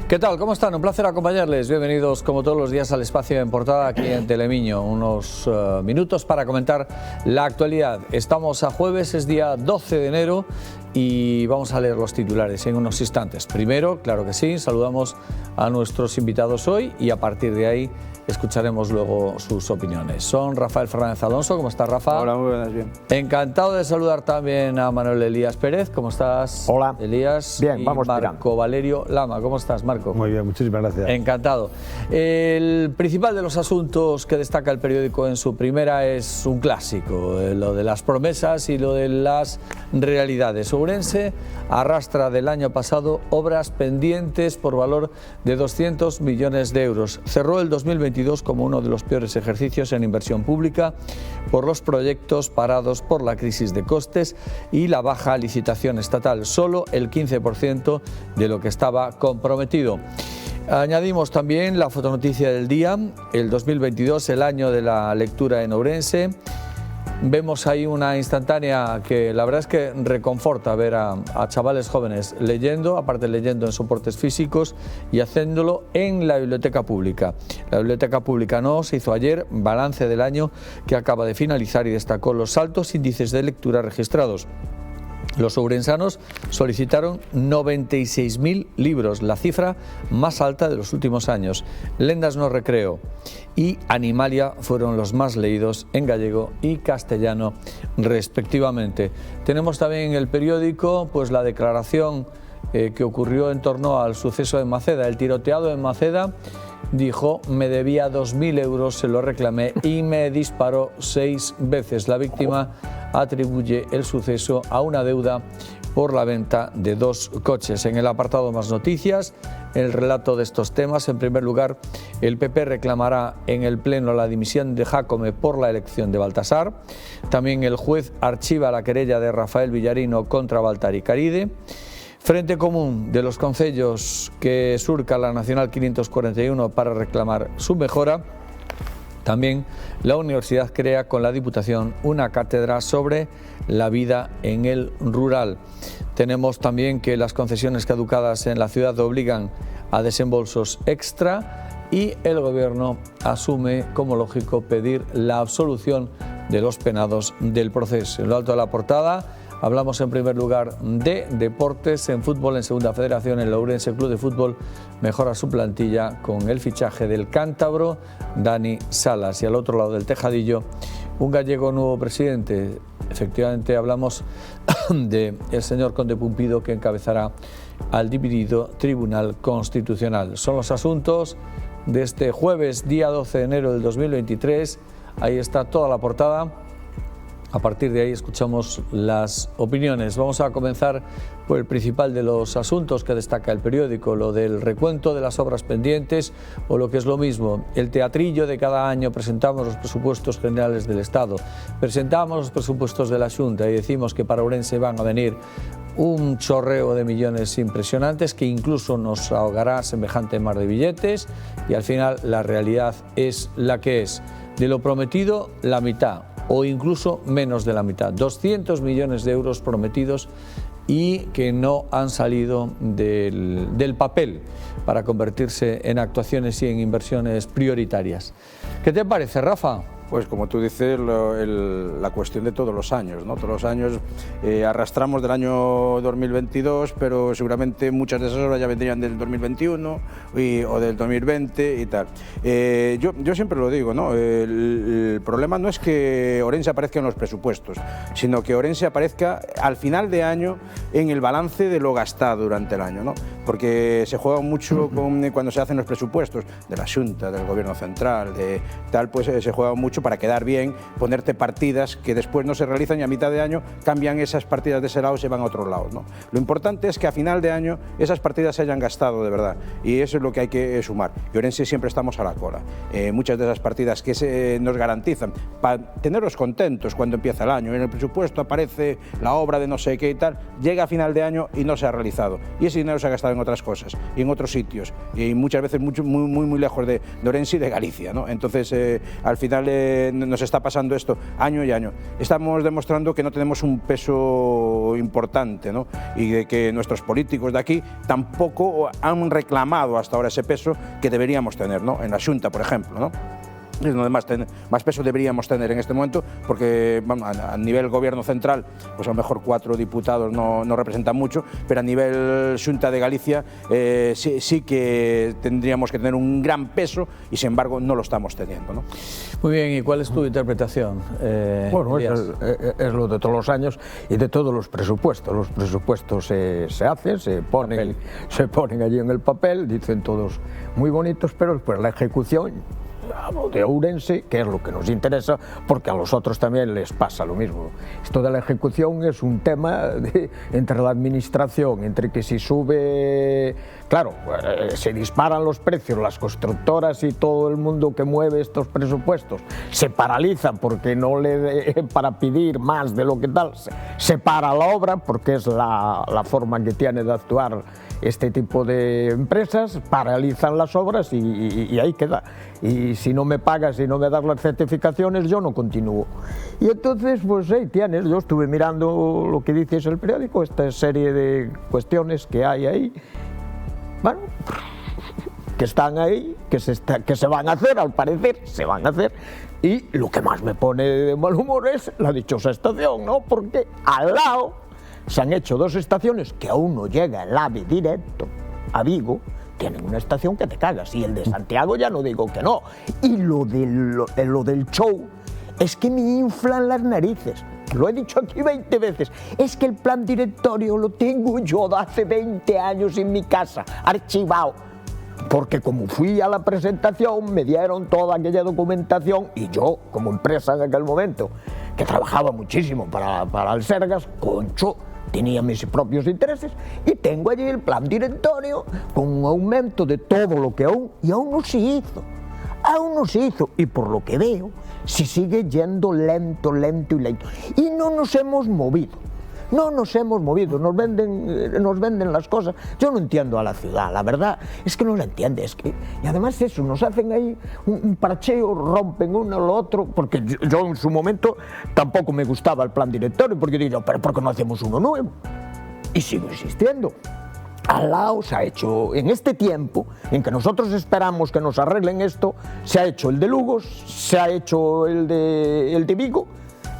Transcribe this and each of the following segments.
¿Qué tal? ¿Cómo están? Un placer acompañarles. Bienvenidos como todos los días al Espacio en Portada aquí en Telemiño. Unos minutos para comentar la actualidad. Estamos a jueves, es día 12 de enero y vamos a leer los titulares en unos instantes. Primero, claro que sí, saludamos a nuestros invitados hoy y a partir de ahí escucharemos luego sus opiniones. Son Rafael Fernández Alonso. ¿Cómo estás, Rafa? Hola, muy buenas, bien. Encantado de saludar también a Manuel Elías Pérez. ¿Cómo estás? Hola. Elías. Bien, y vamos Marco tirando. Valerio Lama. ¿Cómo estás, Marco? Muy bien, muchísimas gracias. Encantado. El principal de los asuntos que destaca el periódico en su primera es un clásico, lo de las promesas y lo de las realidades. Ourense arrastra del año pasado obras pendientes por valor de 200 millones de euros. Cerró el 2022 como uno de los peores ejercicios en inversión pública por los proyectos parados por la crisis de costes y la baja licitación estatal, solo el 15% de lo que estaba comprometido. Añadimos también la fotonoticia del día, el 2022, el año de la lectura en Ourense. Vemos ahí una instantánea que la verdad es que reconforta ver a chavales jóvenes leyendo, aparte leyendo en soportes físicos y haciéndolo en la biblioteca pública. La biblioteca pública no se hizo ayer balance del año que acaba de finalizar y destacó los altos índices de lectura registrados. Los ourensanos solicitaron 96.000 libros, la cifra más alta de los últimos años. Lendas no recreo y Animalia fueron los más leídos en gallego y castellano respectivamente. Tenemos también en el periódico pues la declaración que ocurrió en torno al suceso en Maceda. El tiroteado en Maceda dijo: me debía 2.000 euros, se lo reclamé y me disparó 6 veces. La víctima atribuye el suceso a una deuda por la venta de 2 coches. En el apartado Más Noticias, el relato de estos temas. En primer lugar, el PP reclamará en el Pleno la dimisión de Jácome por la elección de Baltasar. También el juez archiva la querella de Rafael Villarino contra Baltar y Caride. Frente Común de los concellos que surca la Nacional 541 para reclamar su mejora. También la universidad crea con la Diputación una cátedra sobre la vida en el rural. Tenemos también que las concesiones caducadas en la ciudad obligan a desembolsos extra y el Gobierno asume como lógico pedir la absolución de los penados del proceso. En lo alto de la portada hablamos en primer lugar de deportes. En fútbol, en Segunda Federación, el Ourense Club de Fútbol mejora su plantilla con el fichaje del cántabro Dani Salas. Y al otro lado del tejadillo, un gallego nuevo presidente. Efectivamente hablamos del señor Conde Pumpido, que encabezará al dividido Tribunal Constitucional. Son los asuntos de este jueves, día 12 de enero del 2023. Ahí está toda la portada. A partir de ahí escuchamos las opiniones. Vamos a comenzar por el principal de los asuntos que destaca el periódico, lo del recuento de las obras pendientes o lo que es lo mismo, el teatrillo de cada año. Presentamos los presupuestos generales del Estado, presentamos los presupuestos de la Xunta y decimos que para Ourense van a venir un chorreo de millones impresionantes que incluso nos ahogará semejante mar de billetes y al final la realidad es la que es. De lo prometido, la mitad o incluso menos de la mitad, 200 millones de euros prometidos y que no han salido del papel para convertirse en actuaciones y en inversiones prioritarias. ¿Qué te parece, Rafa? Pues como tú dices, la cuestión de todos los años, ¿no? Todos los años arrastramos del año 2022, pero seguramente muchas de esas obras ya vendrían del 2021 o del 2020 y tal. Yo siempre lo digo, ¿no? El problema no es que Ourense aparezca en los presupuestos, sino que Ourense aparezca al final de año en el balance de lo gastado durante el año, ¿no? Porque se juega mucho cuando se hacen los presupuestos de la Xunta, del Gobierno Central, de tal, pues se juega mucho para quedar bien, ponerte partidas que después no se realizan y a mitad de año cambian esas partidas de ese lado y se van a otros lados, ¿no? Lo importante es que a final de año esas partidas se hayan gastado de verdad y eso es lo que hay que sumar. Y Ourense siempre estamos a la cola. Muchas de esas partidas que nos garantizan para tenerlos contentos cuando empieza el año. En el presupuesto aparece la obra de no sé qué y tal, llega a final de año y no se ha realizado. Y ese dinero se ha gastado en otras cosas y en otros sitios, y muchas veces muy lejos de Ourense y de Galicia, ¿no? Entonces, al final nos está pasando esto año y año. Estamos demostrando que no tenemos un peso importante, ¿no? Y de que nuestros políticos de aquí tampoco han reclamado hasta ahora ese peso que deberíamos tener, ¿no? En la Xunta, por ejemplo, ¿no? Es donde más peso deberíamos tener en este momento, porque a nivel gobierno central, pues a lo mejor 4 diputados no representan mucho, pero a nivel Xunta de Galicia sí que tendríamos que tener un gran peso y sin embargo no lo estamos teniendo, ¿no? Muy bien, ¿y cuál es tu interpretación? Bueno, es lo de todos los años y de todos los presupuestos. Los presupuestos se hacen, se ponen allí en el papel, dicen todos muy bonitos, pero después la ejecución, hablo de Ourense, que es lo que nos interesa, porque a los otros también les pasa lo mismo. Esto de la ejecución es un tema entre la administración, entre que si sube, claro, se disparan los precios, las constructoras y todo el mundo que mueve estos presupuestos se paralizan porque no para pedir más de lo que tal, se para la obra, porque es la forma que tiene de actuar este tipo de empresas, paralizan las obras y ahí queda. Y si no me pagas y no me das las certificaciones, yo no continúo. Y entonces, pues ahí tienes, yo estuve mirando lo que dices el periódico, esta serie de cuestiones que hay ahí, bueno, que están ahí, que se van a hacer, al parecer, se van a hacer. Y lo que más me pone de mal humor es la dichosa estación, ¿no? Porque al lado se han hecho 2 estaciones que aún no llega el AVE directo a Vigo, tienen una estación que te cagas, y el de Santiago ya no digo que no. Y lo del show es que me inflan las narices, lo he dicho aquí 20 veces, es que el plan directorio lo tengo yo de hace 20 años en mi casa, archivado, porque como fui a la presentación me dieron toda aquella documentación y yo, como empresa en aquel momento, que trabajaba muchísimo para el Sergas, concho, tenía mis propios intereses y tengo allí el plan directorio con un aumento de todo lo que aún no se hizo. Aún no se hizo y por lo que veo se sigue yendo lento y no nos hemos movido. Nos venden las cosas. Yo no entiendo a la ciudad, la verdad es que no la entiende, y además eso, nos hacen ahí un parcheo, rompen uno lo otro, porque yo en su momento tampoco me gustaba el plan directorio, porque digo, pero ¿por qué no hacemos uno nuevo? Y sigo insistiendo. Al lado se ha hecho, en este tiempo en que nosotros esperamos que nos arreglen esto, se ha hecho el de Lugo, se ha hecho el de Vigo,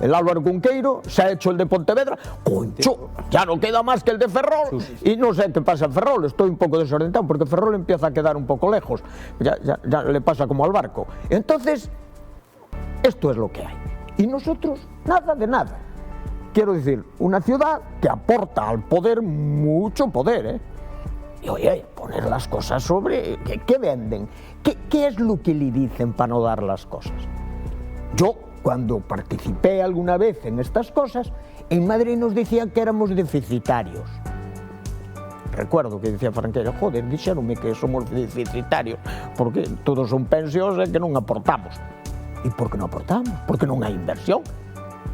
el Álvaro Cunqueiro, se ha hecho el de Pontevedra, concho, ya no queda más que el de Ferrol, y no sé qué pasa en Ferrol, estoy un poco desorientado porque Ferrol empieza a quedar un poco lejos, ya le pasa como al barco. Entonces, esto es lo que hay, y nosotros nada de nada. Quiero decir, una ciudad que aporta al poder mucho poder, y oye, poner las cosas sobre, ¿qué venden? ¿Qué es lo que le dicen para no dar las cosas? Yo, cuando participé alguna vez en estas cosas, en Madrid nos decían que éramos deficitarios. Recuerdo que decía Franqueira, joder, dixéronme que somos deficitarios, porque todos son pensións e que non aportamos. E por que non aportamos? Porque non hai inversión.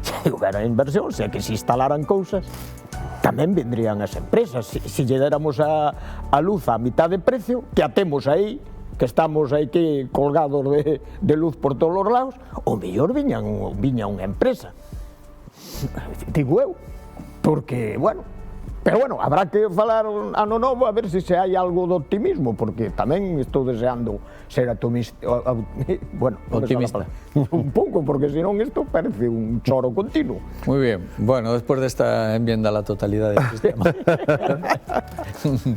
Se houbera inversión, se que se instalaran cousas, tamén vendrían as empresas. Se lle déramos a luz a mitad de precio, que a temos aí, que estamos aí que colgados de luz por todos os lados, o mellor viña unha empresa. Digo eu, porque, bueno, pero bueno, habrá que falar ano novo a ver se hai algo de optimismo, porque tamén estou deseando ser optimista, un pouco, porque senón isto parece un choro continuo. Muy bien, bueno, después de esta enmienda a la totalidad del sistema.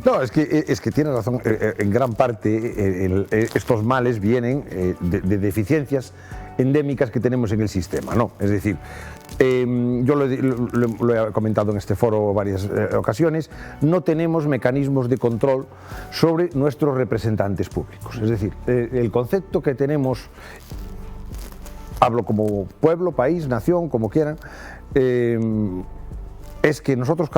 No, es que tienes razón, en gran parte estos males vienen de deficiencias endémicas que tenemos en el sistema, ¿no? Es decir, yo lo he comentado en este foro varias ocasiones, no tenemos mecanismos de control sobre nuestros representantes públicos. Es decir, el concepto que tenemos, hablo como pueblo, país, nación, como quieran, es que nosotros,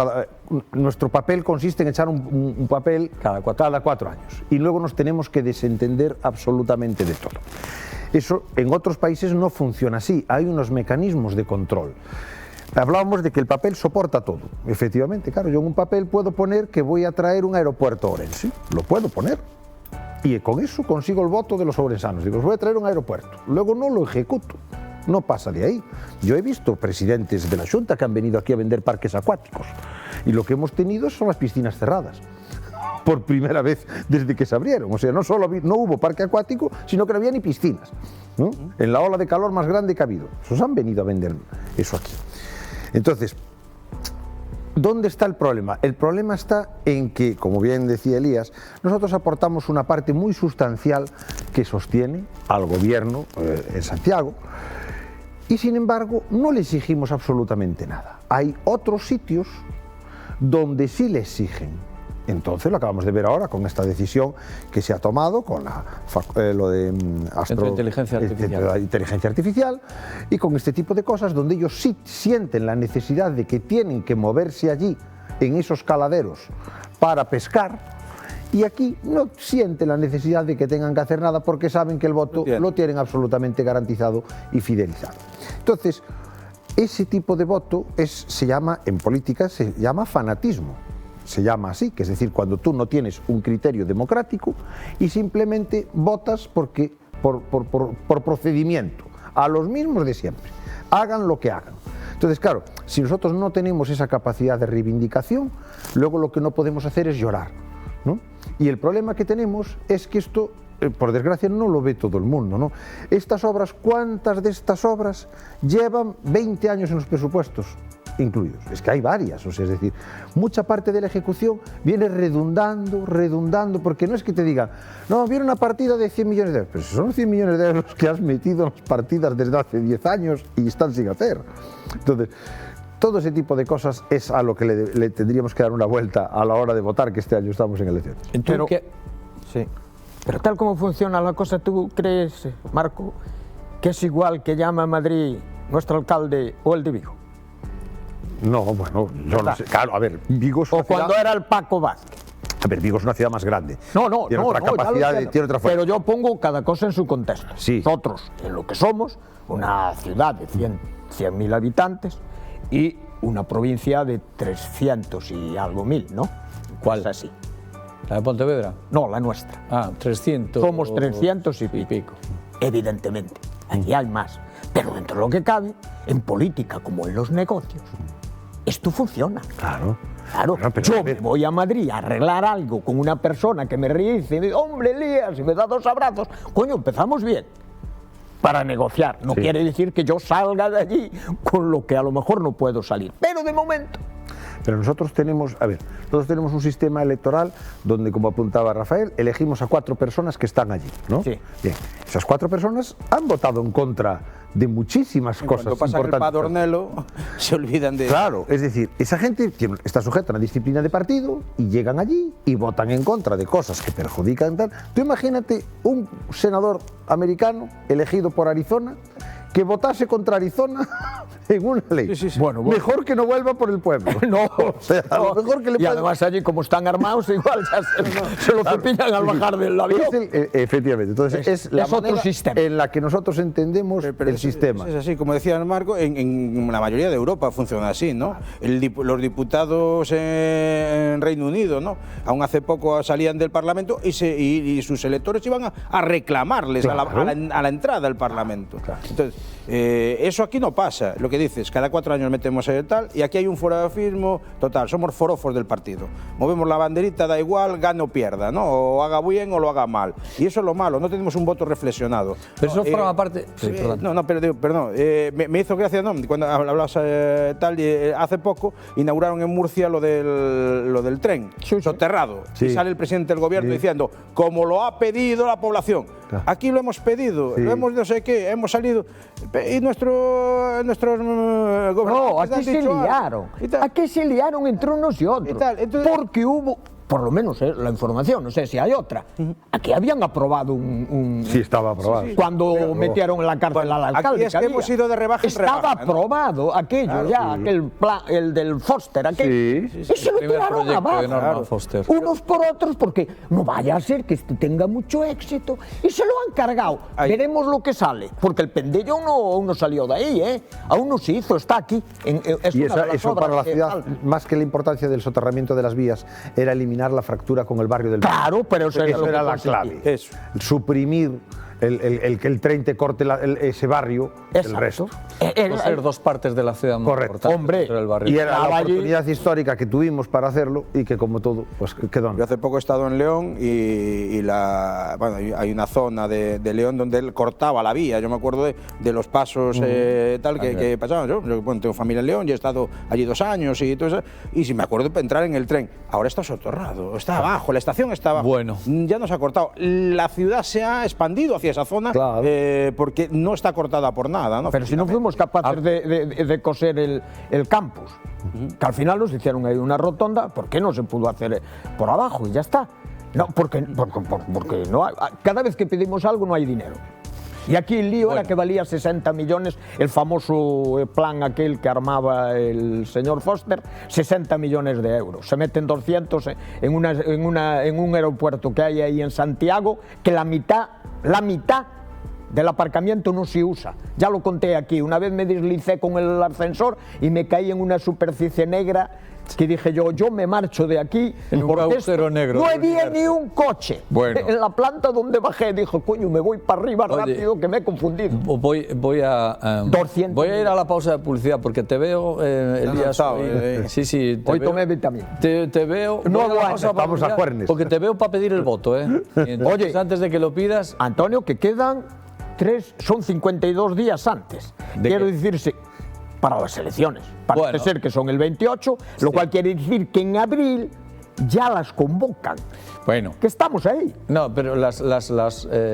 nuestro papel consiste en echar un papel cada 4 años y luego nos tenemos que desentender absolutamente de todo. Eso en otros países no funciona así, hay unos mecanismos de control. Hablábamos de que el papel soporta todo. Efectivamente, claro, yo en un papel puedo poner que voy a traer un aeropuerto a Ourense. Lo puedo poner. Y con eso consigo el voto de los ourensanos. Digo, os voy a traer un aeropuerto. Luego no lo ejecuto. No pasa de ahí. Yo he visto presidentes de la Xunta que han venido aquí a vender parques acuáticos. Y lo que hemos tenido son las piscinas cerradas. Por primera vez desde que se abrieron. O sea, no solo no hubo parque acuático, sino que no había ni piscinas, ¿no? En la ola de calor más grande que ha habido. Esos han venido a vender eso aquí. Entonces, ¿dónde está el problema? El problema está en que, como bien decía Elías, nosotros aportamos una parte muy sustancial que sostiene al gobierno en Santiago y, sin embargo, no le exigimos absolutamente nada. Hay otros sitios donde sí le exigen. Entonces lo acabamos de ver ahora con esta decisión que se ha tomado con lo de inteligencia artificial y con este tipo de cosas donde ellos sí sienten la necesidad de que tienen que moverse allí en esos caladeros para pescar y aquí no sienten la necesidad de que tengan que hacer nada porque saben que el voto lo tienen absolutamente garantizado y fidelizado. Entonces, ese tipo de voto se llama, en política se llama fanatismo. Se llama así, que es decir, cuando tú no tienes un criterio democrático y simplemente votas por procedimiento, a los mismos de siempre, hagan lo que hagan. Entonces, claro, si nosotros no tenemos esa capacidad de reivindicación, luego lo que no podemos hacer es llorar, ¿no? Y el problema que tenemos es que esto, por desgracia, no lo ve todo el mundo, ¿no? Estas obras, ¿cuántas de estas obras llevan 20 años en los presupuestos incluidos? Es que hay varias, o sea, es decir, mucha parte de la ejecución viene redundando, porque no es que te digan, no, viene una partida de 100 millones de euros, pero son 100 millones de euros que has metido en las partidas desde hace 10 años y están sin hacer. Entonces, todo ese tipo de cosas es a lo que le tendríamos que dar una vuelta a la hora de votar, que este año estamos en elecciones. Pero tal como funciona la cosa, ¿tú crees, Marco, que es igual que llama a Madrid nuestro alcalde o el de Vigo? No, bueno, yo no sé. Claro, a ver, Vigo es una ciudad... cuando era el Paco Vázquez. A ver, Vigo es una ciudad más grande. Tiene otra capacidad, tiene otra fuerza. Pero yo pongo cada cosa en su contexto. Sí. Nosotros, en lo que somos, una ciudad de 100.000 habitantes y una provincia de 300 y algo mil, ¿no? ¿Cuál? Es así. ¿La de Pontevedra? No, la nuestra. Ah, 300. Somos 300 y pico. Evidentemente, aquí hay más. Pero dentro de lo que cabe, en política como en los negocios, esto funciona. Claro. Bueno, yo me voy a Madrid a arreglar algo con una persona que me ríe y dice, hombre, Elías, y me da 2 abrazos. Coño, empezamos bien para negociar. No quiere decir que yo salga de allí con lo que a lo mejor no puedo salir. Pero de momento... Pero nosotros tenemos, nosotros tenemos un sistema electoral donde, como apuntaba Rafael, elegimos a 4 personas que están allí, ¿no? Sí. Bien, esas 4 personas han votado en contra de muchísimas cosas cuando pasa importantes. El Padornelo, se olvidan de... Claro, es decir, esa gente está sujeta a una disciplina de partido y llegan allí y votan en contra de cosas que perjudican tal. Tú imagínate un senador americano elegido por Arizona que votase contra Arizona en una ley. Sí. Bueno. Mejor que no vuelva por el pueblo. No, o sea, a lo mejor que le y además allí como están armados igual ya se lo cepillan al bajar del avión. Efectivamente, entonces es la otro sistema en la que nosotros entendemos el sistema. Es así, como decía Marco, en la mayoría de Europa funciona así, ¿no? Los diputados en Reino Unido, ¿no? Aún hace poco salían del Parlamento y sus electores iban a reclamarles a la entrada al Parlamento. Claro. Entonces, eso aquí no pasa, lo que dices, cada 4 años metemos el tal y aquí hay un forofismo total, somos forofos del partido. Movemos la banderita, da igual, gane o pierda, ¿no? O haga bien o lo haga mal. Y eso es lo malo, no tenemos un voto reflexionado. Pero eso forma parte... Sí, perdón. Me hizo gracia, ¿no? Cuando hablabas tal, hace poco inauguraron en Murcia lo del tren soterrado. Sí. Y sale el presidente del gobierno diciendo, como lo ha pedido la población. Claro. Aquí lo hemos pedido, lo hemos no sé qué, hemos salido... Y nuestros gobernantes... No, aquí se liaron. Aquí se liaron entre unos y otros. Porque hubo por lo menos la información, no sé si hay otra. Aquí habían aprobado un Sí, estaba aprobado. cuando metieron en la cárcel al alcalde. Aquí es que hemos ido de rebaja en Estaba rebaja, ¿no? aprobado aquello ya, aquel plan, el del Foster, aquel. Sí. Y se lo primer tiraron proyecto de abajo. Norman Foster. Unos por otros, porque no vaya a ser que este tenga mucho éxito. Y se lo han cargado. Veremos lo que sale. Porque el pendello aún no salió de ahí, ¿eh? Aún no se hizo, está aquí. Es Y una de las eso obras para la que ciudad, faltan. más que la importancia del soterramiento de las vías, era eliminar la fractura con el barrio del Claro, pero eso era lo que era la consistía. clave. Eso. Suprimir que el tren te corte ese barrio del Exacto. resto. Por ser dos partes de la ciudad muy Correcto. importantes Hombre, dentro del barrio. Y era la Estaba allí. oportunidad histórica que tuvimos para hacerlo y que, como todo, pues quedó. Yo hace poco he estado en León bueno, hay una zona de León donde él cortaba la vía. Yo me acuerdo de los pasos que pasaban. Yo bueno, tengo familia en León y he estado allí 2 años y todo eso. Y si me acuerdo de entrar en el tren. Ahora está soterrado, está abajo, la estación está abajo. Bueno. Ya no se ha cortado. La ciudad se ha expandido hacia esa zona Claro. porque no está cortada por nada, ¿no? Pero si no fuimos capaces de coser el campus, que al final nos hicieron ahí una rotonda, ¿por qué no se pudo hacer por abajo y ya está? No, porque no hay, cada vez que pedimos algo no hay dinero. Y aquí el lío era que valía 60 millones, el famoso plan aquel que armaba el señor Foster, 60 millones de euros. Se meten 200 en un aeropuerto que hay ahí en Santiago, que la mitad del aparcamiento no se usa. Ya lo conté aquí, una vez me deslicé con el ascensor y me caí en una superficie negra que dije yo me marcho de aquí En un porque agujero negro no del había universo. ni un coche. Bueno. En la planta donde bajé dijo, coño, me voy para arriba Oye, rápido que me he confundido. Voy a 200 voy a ir a la pausa de publicidad porque te veo, Elías. notado, hoy- sí, sí. Hoy veo- tomé vitamina. Te veo. No voy a la aguanta, pausa para estamos a publicidad, cuernes. porque te veo para pedir el voto, ¿eh? Y entonces, Oye. antes de que lo pidas. Antonio, que quedan 52 días antes. ¿De Quiero qué? decirse, para las elecciones. Parece Bueno. ser que son el 28, lo cual quiere decir que en abril ya las convocan. Bueno. Que estamos ahí. No, pero las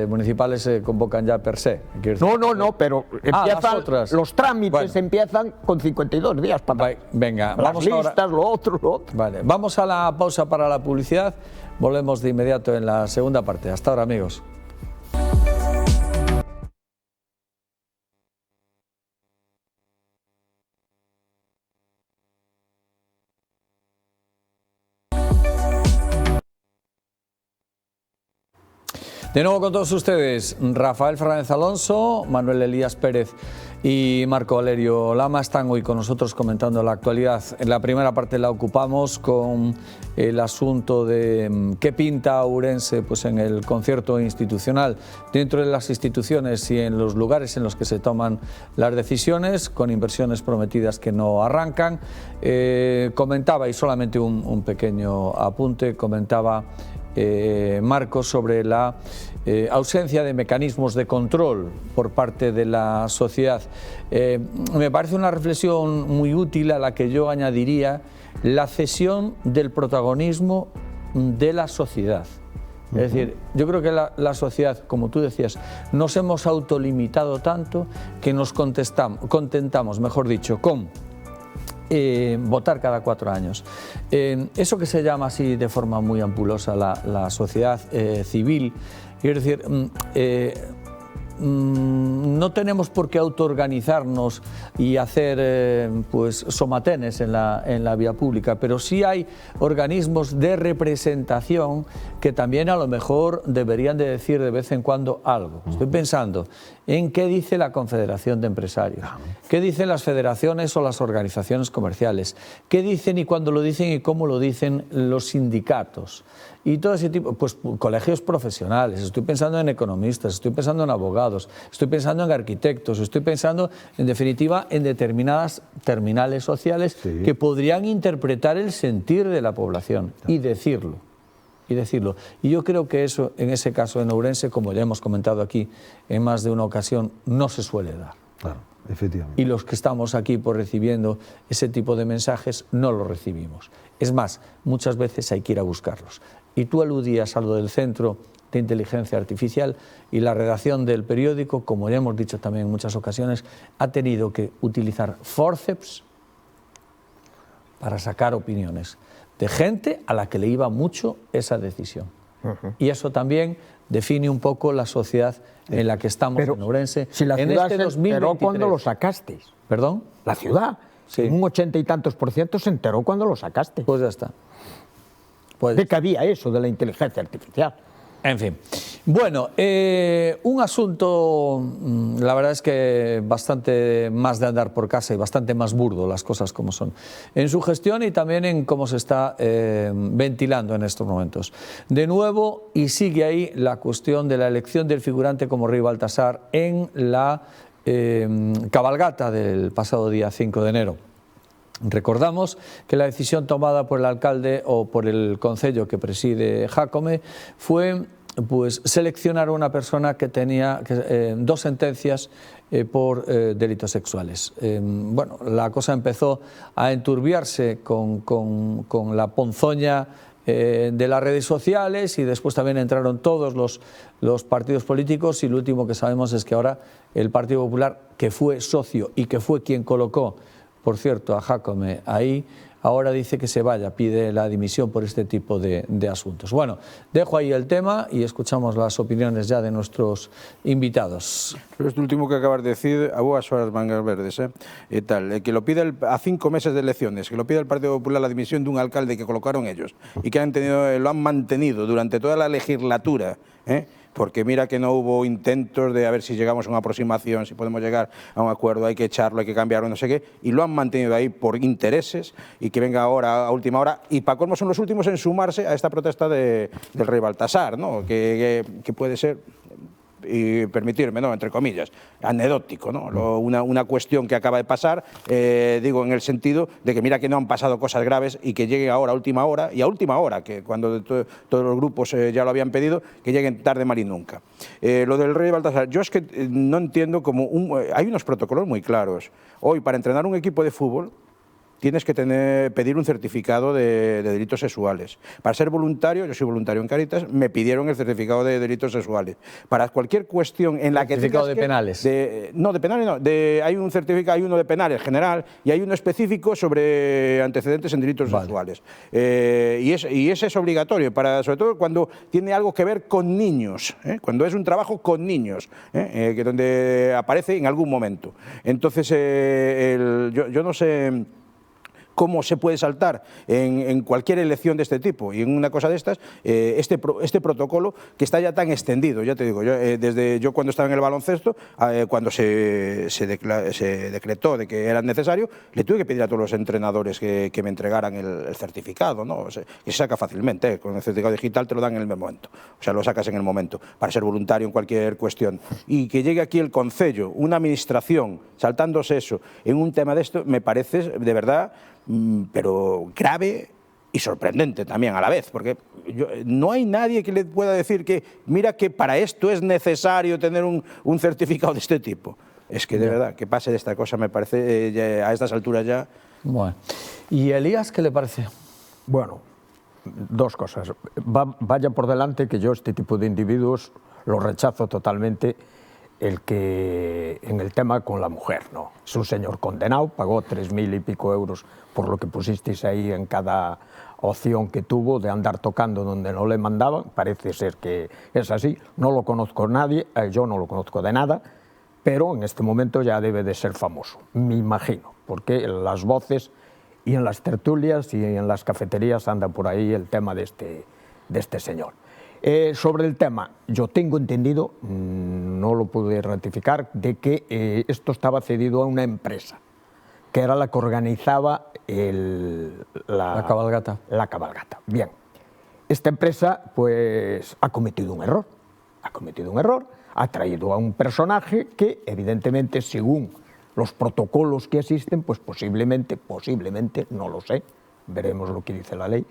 municipales se convocan ya per se. quiero decir. No, pero las empiezan, otras. los trámites Bueno. empiezan con 52 días para Venga, las vamos listas, ahora. lo otro. Vale, vamos a la pausa para la publicidad. Volvemos de inmediato en la segunda parte. Hasta ahora, amigos. De nuevo con todos ustedes, Rafael Fernández Alonso, Manuel Elías Pérez y Marco Valerio Lama están hoy con nosotros comentando la actualidad. En la primera parte la ocupamos con el asunto de qué pinta Ourense pues en el concierto institucional, dentro de las instituciones y en los lugares en los que se toman las decisiones, con inversiones prometidas que no arrancan. Comentaba, y solamente un pequeño apunte, comentaba Marcos sobre la ausencia de mecanismos de control por parte de la sociedad. Me parece una reflexión muy útil a la que yo añadiría la cesión del protagonismo de la sociedad. Es decir, yo creo que la sociedad, como tú decías, nos hemos autolimitado tanto que nos contentamos, mejor dicho, con votar cada 4 años. Eso que se llama así de forma muy ampulosa la sociedad civil, es decir, no tenemos por qué autoorganizarnos y hacer pues somatenes en la vía pública, pero sí hay organismos de representación que también a lo mejor deberían de decir de vez en cuando algo. Estoy pensando en qué dice la Confederación de Empresarios, qué dicen las federaciones o las organizaciones comerciales, qué dicen y cuándo lo dicen y cómo lo dicen los sindicatos. Y todo ese tipo, pues colegios profesionales, estoy pensando en economistas, estoy pensando en abogados, estoy pensando en arquitectos, estoy pensando en definitiva en determinadas terminales sociales que podrían interpretar el sentir de la población y decirlo. Y yo creo que eso, en ese caso en Ourense, como ya hemos comentado aquí en más de una ocasión, no se suele dar. Claro, efectivamente. Y los que estamos aquí por recibiendo ese tipo de mensajes no los recibimos. Es más, muchas veces hay que ir a buscarlos. Y tú aludías a lo del Centro de Inteligencia Artificial y la redacción del periódico, como ya hemos dicho también en muchas ocasiones, ha tenido que utilizar forceps para sacar opiniones, de gente a la que le iba mucho esa decisión. Y eso también define un poco la sociedad en la que estamos en Ourense. Si la en ciudad este se 2023. enteró cuando lo sacasteis. ¿Perdón? La ciudad, Sí. un 80 y tantos % se enteró cuando lo sacaste. Pues ya está. Pues, de que había eso de la inteligencia artificial. en fin. Bueno, un asunto, la verdad es que bastante más de andar por casa y bastante más burdo, las cosas como son, en su gestión y también en cómo se está ventilando en estos momentos. De nuevo, y sigue ahí la cuestión de la elección del figurante como rey Baltasar en la cabalgata del pasado día 5 de enero. Recordamos que la decisión tomada por el alcalde o por el concello que preside Jácome fue pues seleccionar a una persona que tenía 2 sentencias por delitos sexuales. Bueno, la cosa empezó a enturbiarse con la ponzoña de las redes sociales y después también entraron todos los partidos políticos y lo último que sabemos es que ahora el Partido Popular, que fue socio y que fue quien colocó, por cierto, a Jácome ahí, ahora dice que se vaya, pide la dimisión por este tipo de asuntos. Bueno, dejo ahí el tema y escuchamos las opiniones ya de nuestros invitados. Pero este último que acabas de decir, a boas horas mangas verdes, e tal, que lo pide a 5 meses de elecciones, que lo pide el Partido Popular la dimisión de un alcalde que colocaron ellos y que lo han mantenido durante toda la legislatura, porque mira que no hubo intentos de a ver si llegamos a una aproximación, si podemos llegar a un acuerdo, hay que echarlo, hay que cambiarlo, no sé qué, y lo han mantenido ahí por intereses y que venga ahora a última hora, y para colmo son los últimos en sumarse a esta protesta del rey Baltasar, ¿no? que puede ser, y permitirme, ¿no?, entre comillas, anecdótico, ¿no? Una cuestión que acaba de pasar, digo, en el sentido de que mira que no han pasado cosas graves y que lleguen ahora a última hora, y a última hora, que cuando todos los grupos ya lo habían pedido, que lleguen tarde mal y nunca. Lo del rey Baltasar, yo es que no entiendo cómo hay unos protocolos muy claros. Hoy, para entrenar un equipo de fútbol, tienes que pedir un certificado de delitos sexuales. Para ser voluntario, yo soy voluntario en Cáritas, me pidieron el certificado de delitos sexuales. Para cualquier cuestión en la que certificado de penales. No, de penales no. Hay un certificado, hay uno de penales general y hay uno específico sobre antecedentes en delitos sexuales. Y ese es obligatorio, sobre todo cuando tiene algo que ver con niños, cuando es un trabajo con niños, que donde aparece en algún momento. Entonces, yo no sé cómo se puede saltar en cualquier elección de este tipo y en una cosa de estas, este protocolo que está ya tan extendido, ya te digo, desde yo cuando estaba en el baloncesto, cuando se decretó de que era necesario, le tuve que pedir a todos los entrenadores que me entregaran el certificado, ¿no? O sea, que se saca fácilmente, con el certificado digital te lo dan en el momento, o sea, lo sacas en el momento, para ser voluntario en cualquier cuestión. Y que llegue aquí el concello, una administración, saltándose eso, en un tema de esto, me parece, de verdad, pero grave y sorprendente también a la vez, porque no hay nadie que le pueda decir que mira que para esto es necesario tener un certificado de este tipo. Es que de verdad, que pase de esta cosa me parece a estas alturas ya. Bueno, ¿y Elías qué le parece? Bueno, 2 cosas. Vaya por delante que yo este tipo de individuos los rechazo totalmente. El que en el tema con la mujer, no. Es un señor condenado, pagó 3.000 y pico euros por lo que pusisteis ahí en cada opción que tuvo de andar tocando donde no le mandaban. Parece ser que es así. No lo conozco nadie, yo no lo conozco de nada, pero en este momento ya debe de ser famoso, me imagino, porque en las voces y en las tertulias y en las cafeterías anda por ahí el tema de este señor. Sobre el tema, yo tengo entendido, no lo pude ratificar, de que esto estaba cedido a una empresa, que era la que organizaba la cabalgata. La cabalgata. Bien, esta empresa pues ha cometido un error, ha traído a un personaje que evidentemente, según los protocolos que existen, pues posiblemente, no lo sé, veremos lo que dice la ley,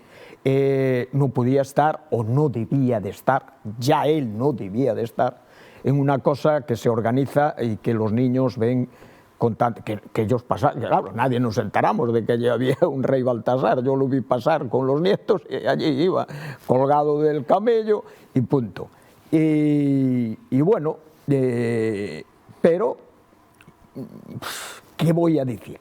no podía estar o no debía de estar, ya él no debía de estar, en una cosa que se organiza y que los niños ven, que ellos pasan, claro, nadie nos enteramos de que allí había un rey Baltasar, yo lo vi pasar con los nietos y allí iba colgado del camello y punto. Y bueno, pero, ¿qué voy a decir?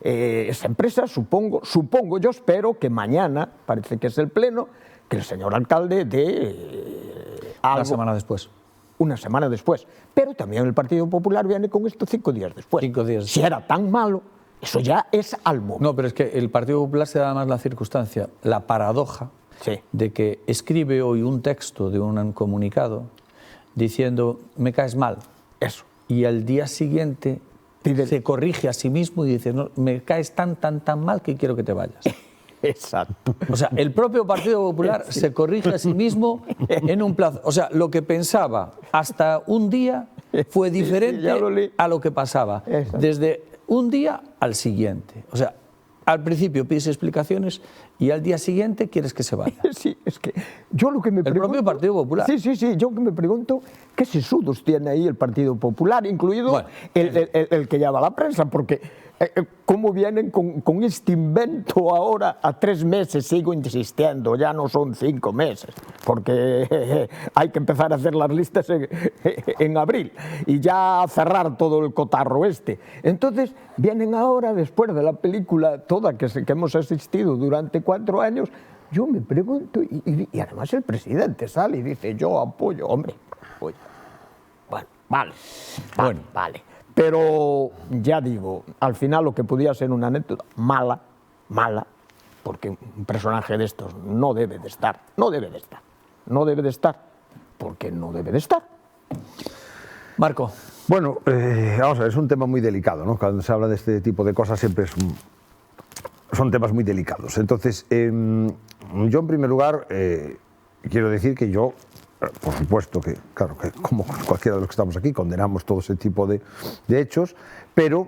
esa empresa, supongo, yo espero que mañana, parece que es el pleno, que el señor alcalde dé algo. Una semana después. Una semana después. Pero también el Partido Popular viene con esto 5 días después. 5 días. Si era tan malo, eso ya es al momento. No, pero es que el Partido Popular se da más la circunstancia, la paradoja, Sí. de que escribe hoy un texto de un comunicado diciendo, me caes mal. Eso. Y al día siguiente se corrige a sí mismo y dice, no, me caes tan mal que quiero que te vayas. Exacto. O sea, el propio Partido Popular se corrige a sí mismo en un plazo. O sea, lo que pensaba hasta un día fue diferente a lo que pasaba. Exacto. Desde un día al siguiente. O sea, al principio pides explicaciones y al día siguiente quieres que se vaya. Sí, es que yo lo que me pregunto... El propio Partido Popular. Sí, yo que me pregunto qué sesudos tiene ahí el Partido Popular, incluido Bueno, el que llama a la prensa, porque cómo vienen con este invento ahora a 3 meses, sigo insistiendo, ya no son 5 meses, porque hay que empezar a hacer las listas en abril y ya cerrar todo el cotarro este. Entonces vienen ahora, después de la película toda que hemos asistido durante 4 años, yo me pregunto, y además el presidente sale y dice, yo apoyo, hombre, apoyo. Bueno, vale. Pero ya digo, al final lo que podía ser una anécdota mala, porque un personaje de estos no debe de estar, porque no debe de estar. Marco. Bueno, vamos a ver, es un tema muy delicado, ¿no? Cuando se habla de este tipo de cosas siempre son temas muy delicados. Entonces, yo en primer lugar quiero decir que yo, por supuesto que, claro, que como cualquiera de los que estamos aquí, condenamos todo ese tipo de hechos, pero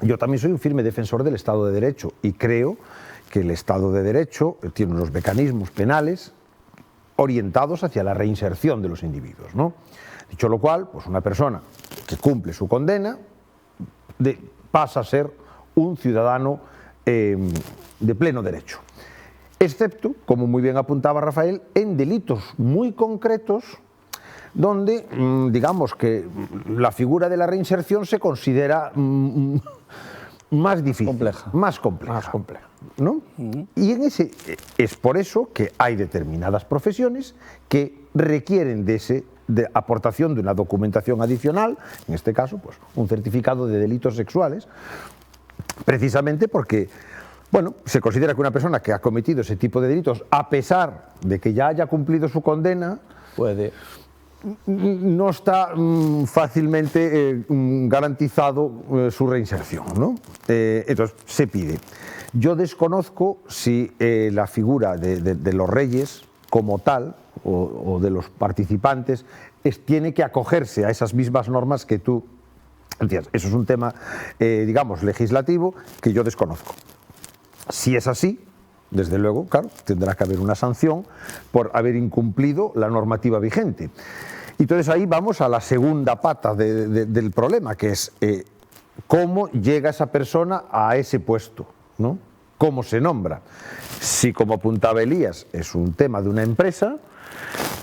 yo también soy un firme defensor del Estado de Derecho y creo que el Estado de Derecho tiene unos mecanismos penales orientados hacia la reinserción de los individuos, ¿no? Dicho lo cual, pues una persona que cumple su condena pasa a ser un ciudadano de pleno derecho. Excepto, como muy bien apuntaba Rafael, en delitos muy concretos donde, digamos que la figura de la reinserción se considera más difícil, más compleja, ¿no? Y es por eso que hay determinadas profesiones que requieren de aportación de una documentación adicional, en este caso, pues un certificado de delitos sexuales, precisamente porque, bueno, se considera que una persona que ha cometido ese tipo de delitos, a pesar de que ya haya cumplido su condena, no está fácilmente garantizado su reinserción, ¿no? Entonces, se pide. Yo desconozco si la figura de los reyes como tal, o de los participantes, tiene que acogerse a esas mismas normas que tú decías. Eso es un tema, digamos, legislativo que yo desconozco. Si es así, desde luego, claro, tendrá que haber una sanción por haber incumplido la normativa vigente. Y entonces ahí vamos a la segunda pata del problema, que es cómo llega esa persona a ese puesto, ¿no? ¿Cómo se nombra? Si, como apuntaba Elías, es un tema de una empresa,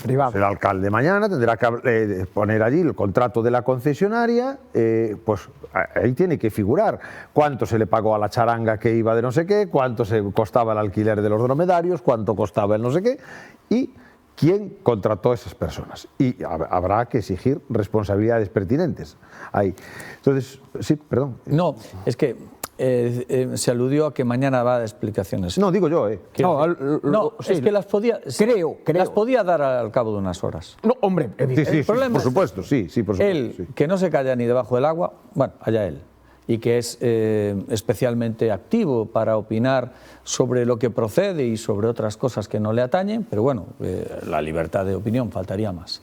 privado, el alcalde mañana tendrá que poner allí el contrato de la concesionaria, pues ahí tiene que figurar cuánto se le pagó a la charanga que iba de no sé qué, cuánto se costaba el alquiler de los dromedarios, cuánto costaba el no sé qué, y quién contrató a esas personas. Y habrá que exigir responsabilidades pertinentes ahí. Entonces, sí, perdón. No, es que se aludió a que mañana va a dar explicaciones. No, digo yo, No, sí, es que las podía... Creo. Las podía dar al cabo de unas horas. No, hombre, sí, problema por supuesto, sí, por supuesto. Él, que no se calla ni debajo del agua, bueno, allá él. Y que es especialmente activo para opinar sobre lo que procede y sobre otras cosas que no le atañen, pero bueno, la libertad de opinión, faltaría más.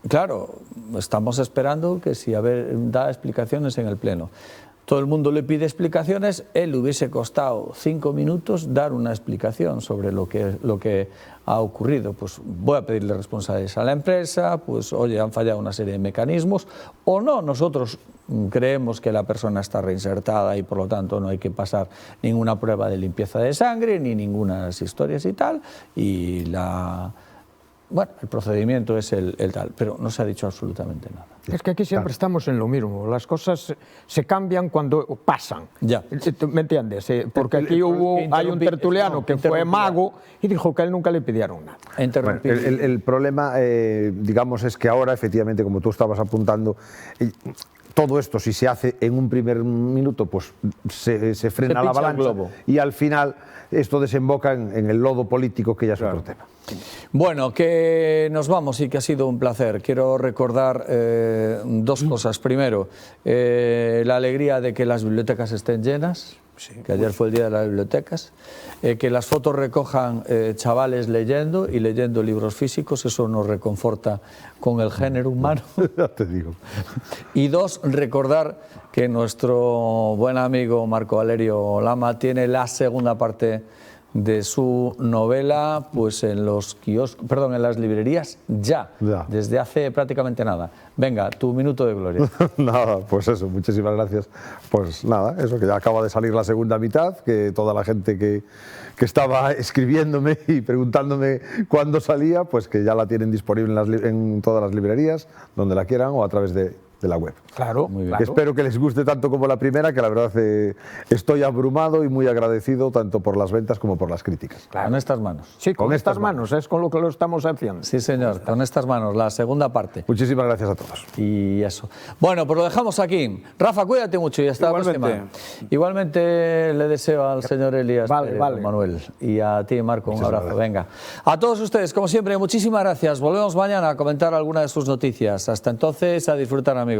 Claro, estamos esperando que si da explicaciones en el Pleno. Todo el mundo le pide explicaciones, él le hubiese costado 5 minutos dar una explicación sobre lo que ha ocurrido. Pues voy a pedirle responsabilidades a la empresa, pues oye, han fallado una serie de mecanismos, o no, nosotros creemos que la persona está reinsertada y por lo tanto no hay que pasar ninguna prueba de limpieza de sangre, ni ninguna historias y tal, y bueno, el procedimiento es el tal, pero no se ha dicho absolutamente nada. Es que aquí siempre estamos en lo mismo, las cosas se cambian cuando pasan. Ya. ¿Me entiendes? Porque aquí hay un tertuliano que fue mago y dijo que a él nunca le pidieron nada. Bueno, el problema, digamos, es que ahora, efectivamente, como tú estabas apuntando, todo esto, si se hace en un primer minuto, pues se frena la avalancha y al final esto desemboca en el lodo político, que ya es otro tema. Bueno, que nos vamos y que ha sido un placer. Quiero recordar dos cosas. Primero, la alegría de que las bibliotecas estén llenas, que ayer fue el Día de las Bibliotecas, que las fotos recojan chavales leyendo y leyendo libros físicos, eso nos reconforta con el género humano. Ya te digo. Y dos, recordar que nuestro buen amigo Marco Valerio Lama tiene la segunda parte de su novela pues en los kioscos, perdón, en las librerías ya, desde hace prácticamente nada. Venga, tu minuto de gloria. Nada, pues eso, muchísimas gracias. Pues nada, eso, que ya acaba de salir la segunda mitad, que toda la gente que estaba escribiéndome y preguntándome cuándo salía, pues que ya la tienen disponible en todas las librerías, donde la quieran o a través de la web. Claro, muy bien. Espero que les guste tanto como la primera, que la verdad estoy abrumado y muy agradecido tanto por las ventas como por las críticas. Claro. Con estas manos. Sí, con estas manos, es con lo que lo estamos haciendo. Sí, señor, con estas manos, la segunda parte. Muchísimas gracias a todos. Y eso. Bueno, pues lo dejamos aquí. Rafa, cuídate mucho y hasta la próxima. Igualmente le deseo al señor Elías Manuel y a ti, Marco, un abrazo. Venga. A todos ustedes, como siempre, muchísimas gracias. Volvemos mañana a comentar alguna de sus noticias. Hasta entonces, a disfrutar, amigos.